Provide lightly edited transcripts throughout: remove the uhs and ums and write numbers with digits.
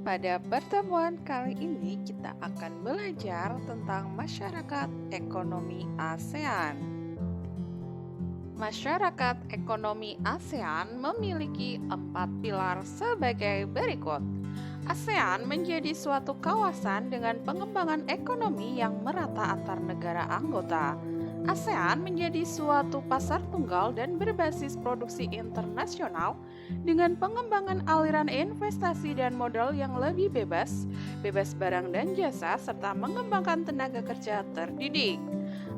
Pada pertemuan kali ini kita akan belajar tentang masyarakat ekonomi ASEAN. Masyarakat ekonomi ASEAN memiliki 4 pilar sebagai berikut. ASEAN menjadi suatu kawasan dengan pengembangan ekonomi yang merata antar negara anggota. ASEAN menjadi suatu pasar tunggal dan berbasis produksi internasional dengan pengembangan aliran investasi dan modal yang lebih bebas, bebas barang dan jasa, serta mengembangkan tenaga kerja terdidik.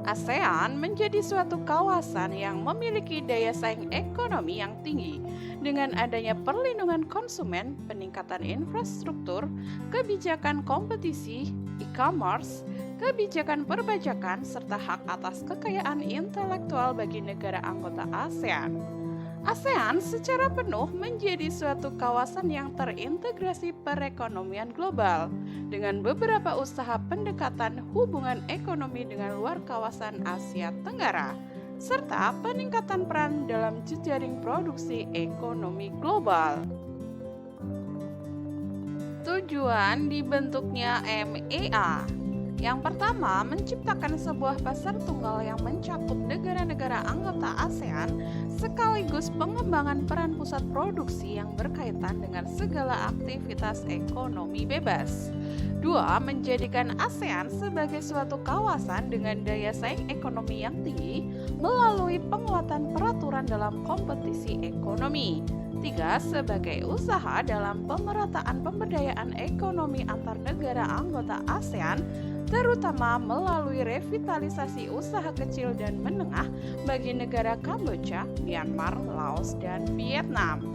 ASEAN menjadi suatu kawasan yang memiliki daya saing ekonomi yang tinggi dengan adanya perlindungan konsumen, peningkatan infrastruktur, kebijakan kompetisi, e-commerce, kebijakan perpajakan, serta hak atas kekayaan intelektual bagi negara anggota ASEAN. ASEAN secara penuh menjadi suatu kawasan yang terintegrasi perekonomian global dengan beberapa usaha pendekatan hubungan ekonomi dengan luar kawasan Asia Tenggara, serta peningkatan peran dalam jejaring produksi ekonomi global. Tujuan dibentuknya MEA. Yang pertama, menciptakan sebuah pasar tunggal yang mencakup negara-negara anggota ASEAN sekaligus pengembangan peran pusat produksi yang berkaitan dengan segala aktivitas ekonomi bebas. 2. Menjadikan ASEAN sebagai suatu kawasan dengan daya saing ekonomi yang tinggi melalui penguatan peraturan dalam kompetisi ekonomi. 3. Sebagai usaha dalam pemerataan pemberdayaan ekonomi antar negara anggota ASEAN, terutama melalui revitalisasi usaha kecil dan menengah bagi negara Kamboja, Myanmar, Laos, dan Vietnam.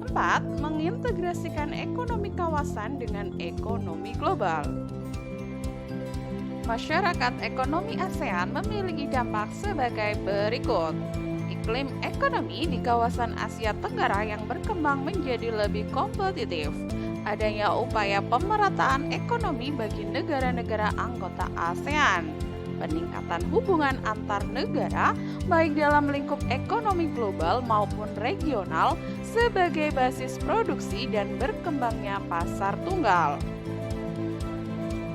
4. Mengintegrasikan ekonomi kawasan dengan ekonomi global. Masyarakat ekonomi ASEAN memiliki dampak sebagai berikut. Iklim ekonomi di kawasan Asia Tenggara yang berkembang menjadi lebih kompetitif. Adanya upaya pemerataan ekonomi bagi negara-negara anggota ASEAN. Peningkatan hubungan antar negara baik dalam lingkup ekonomi global maupun regional sebagai basis produksi dan berkembangnya pasar tunggal.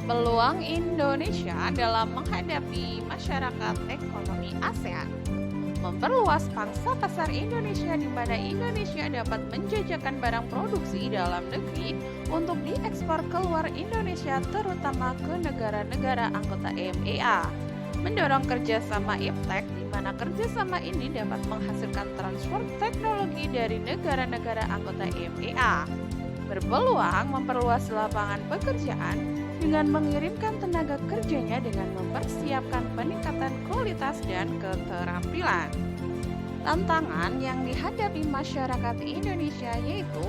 Peluang Indonesia dalam menghadapi masyarakat ekonomi ASEAN. Memperluas pangsa pasar Indonesia di mana Indonesia dapat menjajakan barang produksi dalam negeri untuk diekspor keluar Indonesia terutama ke negara-negara anggota MEA. Mendorong kerjasama IPTEK di mana kerjasama ini dapat menghasilkan transfer teknologi dari negara-negara anggota MEA. Berpeluang memperluas lapangan pekerjaan dengan mengirimkan tenaga kerjanya dengan mempersiapkan peningkatan kualitas dan keterampilan. Tantangan yang dihadapi masyarakat Indonesia yaitu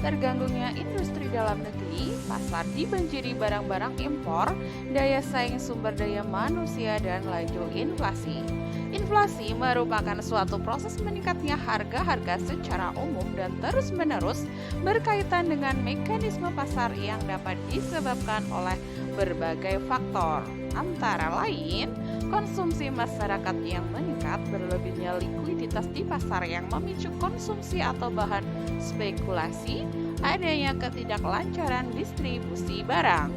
terganggunya industri dalam negeri, pasar dibanjiri barang-barang impor, daya saing sumber daya manusia, dan laju inflasi. Inflasi merupakan suatu proses meningkatnya harga-harga secara umum dan terus-menerus berkaitan dengan mekanisme pasar yang dapat disebabkan oleh berbagai faktor, antara lain konsumsi masyarakat yang meningkat, berlebihnya likuiditas di pasar yang memicu konsumsi atau bahan spekulasi, adanya ketidaklancaran distribusi barang.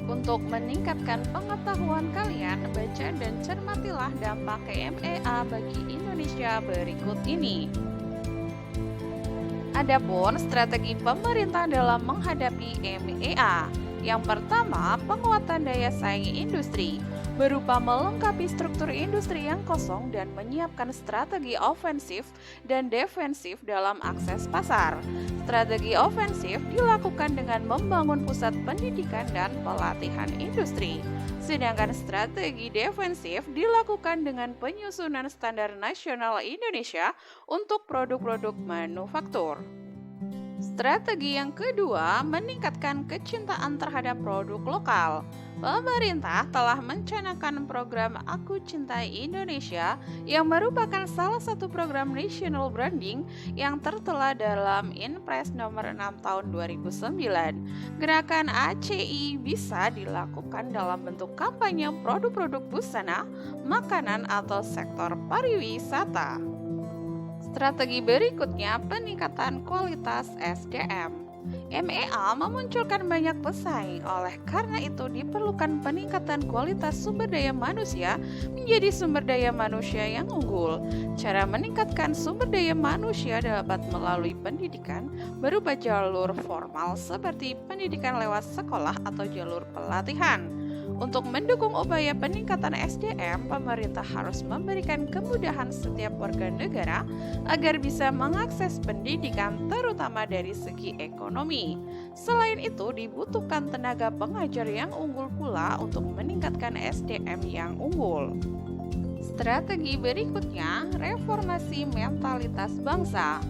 Untuk meningkatkan pengetahuan kalian, baca dan cermatilah dampak MEA bagi Indonesia berikut ini. Adapun strategi pemerintah dalam menghadapi MEA. Yang pertama, penguatan daya saing industri berupa melengkapi struktur industri yang kosong dan menyiapkan strategi ofensif dan defensif dalam akses pasar. Strategi ofensif dilakukan dengan membangun pusat pendidikan dan pelatihan industri. Sedangkan strategi defensif dilakukan dengan penyusunan standar nasional Indonesia untuk produk-produk manufaktur. Strategi yang kedua, meningkatkan kecintaan terhadap produk lokal. Pemerintah telah mencanangkan program Aku Cintai Indonesia yang merupakan salah satu program national branding yang tertera dalam Inpres nomor 6 tahun 2009. Gerakan ACI bisa dilakukan dalam bentuk kampanye produk-produk busana, makanan, atau sektor pariwisata. Strategi berikutnya, peningkatan kualitas SDM. MEA memunculkan banyak pesaing, oleh karena itu diperlukan peningkatan kualitas sumber daya manusia menjadi sumber daya manusia yang unggul. Cara meningkatkan sumber daya manusia dapat melalui pendidikan berupa jalur formal seperti pendidikan lewat sekolah atau jalur pelatihan. Untuk mendukung upaya peningkatan SDM, pemerintah harus memberikan kemudahan setiap warga negara agar bisa mengakses pendidikan terutama dari segi ekonomi. Selain itu, dibutuhkan tenaga pengajar yang unggul pula untuk meningkatkan SDM yang unggul. Strategi berikutnya, reformasi mentalitas bangsa.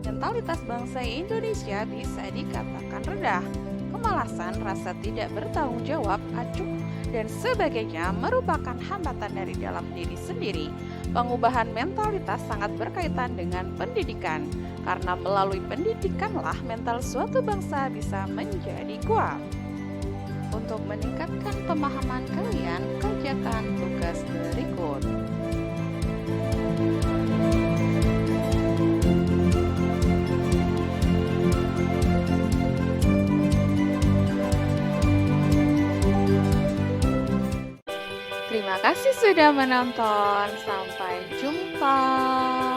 Mentalitas bangsa Indonesia bisa dikatakan rendah. Kemalasan, rasa tidak bertanggung jawab, acuh, dan sebagainya merupakan hambatan dari dalam diri sendiri. Pengubahan mentalitas sangat berkaitan dengan pendidikan, karena melalui pendidikanlah mental suatu bangsa bisa menjadi kuat. Untuk meningkatkan pemahaman kalian, kerjakan tugas berikut. Terima kasih sudah menonton. Sampai jumpa.